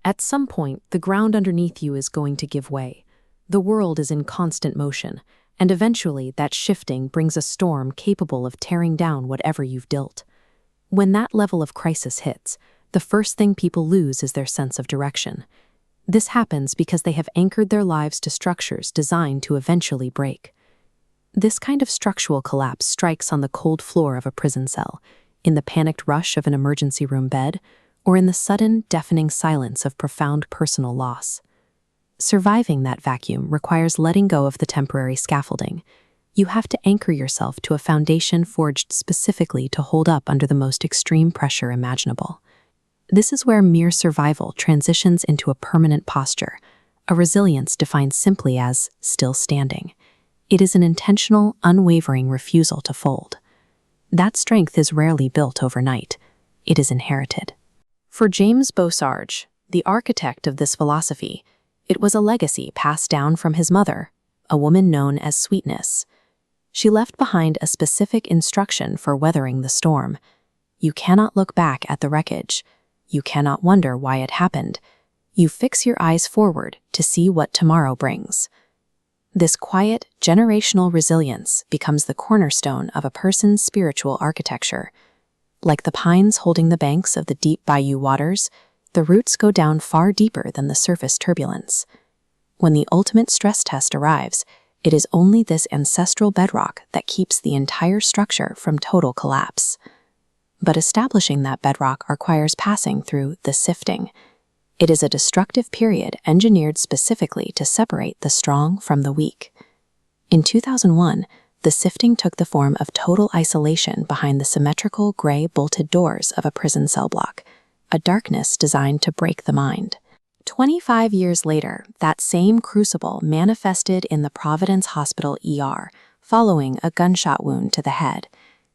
At some point, the ground underneath you is going to give way. The world is in constant motion, and eventually that shifting brings a storm capable of tearing down whatever you've built. When that level of crisis hits, the first thing people lose is their sense of direction. This happens because they have anchored their lives to structures designed to eventually break. This kind of structural collapse strikes on the cold floor of a prison cell, in the panicked rush of an emergency room bed, or in the sudden, deafening silence of profound personal loss. Surviving that vacuum requires letting go of the temporary scaffolding. You have to anchor yourself to a foundation forged specifically to hold up under the most extreme pressure imaginable. This is where mere survival transitions into a permanent posture, a resilience defined simply as still standing. It is an intentional, unwavering refusal to fold. That strength is rarely built overnight. It is inherited. For James Beausarge, the architect of this philosophy, it was a legacy passed down from his mother, a woman known as Sweetness. She left behind a specific instruction for weathering the storm. You cannot look back at the wreckage. You cannot wonder why it happened. You fix your eyes forward to see what tomorrow brings. This quiet, generational resilience becomes the cornerstone of a person's spiritual architecture. Like the pines holding the banks of the deep bayou waters, the roots go down far deeper than the surface turbulence. When the ultimate stress test arrives, it is only this ancestral bedrock that keeps the entire structure from total collapse. But establishing that bedrock requires passing through the sifting. It is a destructive period engineered specifically to separate the strong from the weak. In 2001, the sifting took the form of total isolation behind the symmetrical gray bolted doors of a prison cell block, a darkness designed to break the mind. 25 years later, that same crucible manifested in the Providence Hospital ER, following a gunshot wound to the head.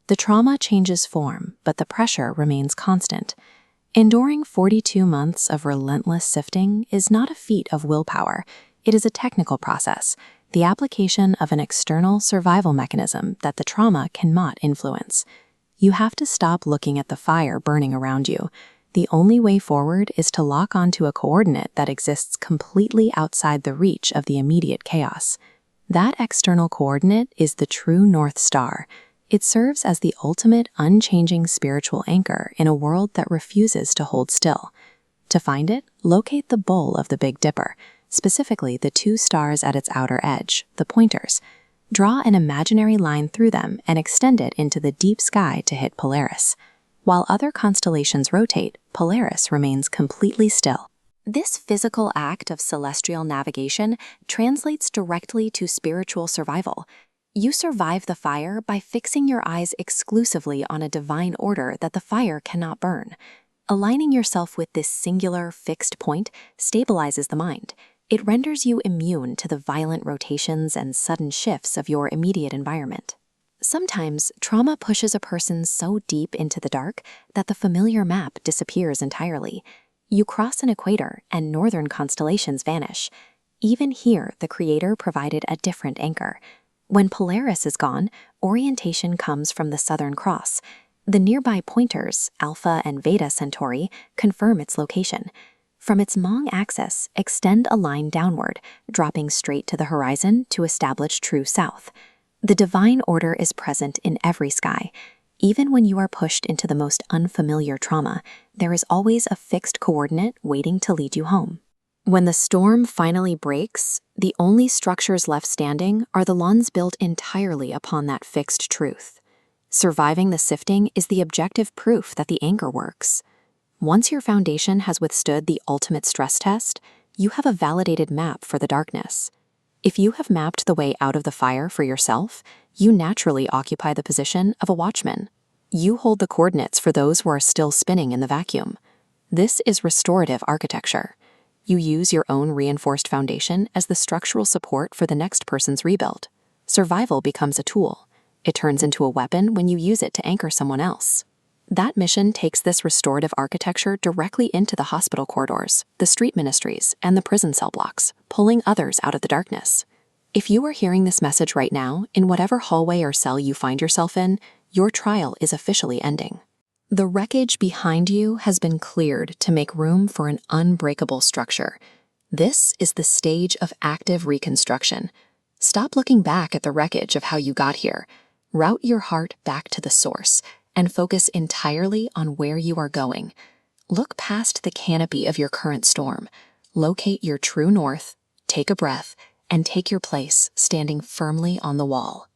The trauma changes form, but the pressure remains constant. Enduring 42 months of relentless sifting is not a feat of willpower. It is a technical process, the application of an external survival mechanism that the trauma cannot influence. You have to stop looking at the fire burning around you. The only way forward is to lock onto a coordinate that exists completely outside the reach of the immediate chaos. That external coordinate is the true North Star. It serves as the ultimate unchanging spiritual anchor in a world that refuses to hold still. To find it, locate the bowl of the Big Dipper, specifically the two stars at its outer edge, the pointers. Draw an imaginary line through them and extend it into the deep sky to hit Polaris. While other constellations rotate, Polaris remains completely still. This physical act of celestial navigation translates directly to spiritual survival. You survive the fire by fixing your eyes exclusively on a divine order that the fire cannot burn. Aligning yourself with this singular, fixed point stabilizes the mind. It renders you immune to the violent rotations and sudden shifts of your immediate environment. Sometimes, trauma pushes a person so deep into the dark that the familiar map disappears entirely. You cross an equator and northern constellations vanish. Even here, the Creator provided a different anchor. When Polaris is gone, orientation comes from the Southern Cross. The nearby pointers, Alpha and Beta Centauri, confirm its location. From its long axis, extend a line downward, dropping straight to the horizon to establish true south. The divine order is present in every sky. Even when you are pushed into the most unfamiliar trauma, there is always a fixed coordinate waiting to lead you home. When the storm finally breaks, the only structures left standing are the ones built entirely upon that fixed truth. Surviving the sifting is the objective proof that the anchor works. Once your foundation has withstood the ultimate stress test, you have a validated map for the darkness. If you have mapped the way out of the fire for yourself, you naturally occupy the position of a watchman. You hold the coordinates for those who are still spinning in the vacuum. This is restorative architecture. You use your own reinforced foundation as the structural support for the next person's rebuild. Survival becomes a tool. It turns into a weapon when you use it to anchor someone else. That mission takes this restorative architecture directly into the hospital corridors, the street ministries, and the prison cell blocks, pulling others out of the darkness. If you are hearing this message right now, in whatever hallway or cell you find yourself in, your trial is officially ending. The wreckage behind you has been cleared to make room for an unbreakable structure. This is the stage of active reconstruction. Stop looking back at the wreckage of how you got here. Route your heart back to the source and focus entirely on where you are going. Look past the canopy of your current storm. Locate your true north, take a breath, and take your place standing firmly on the wall.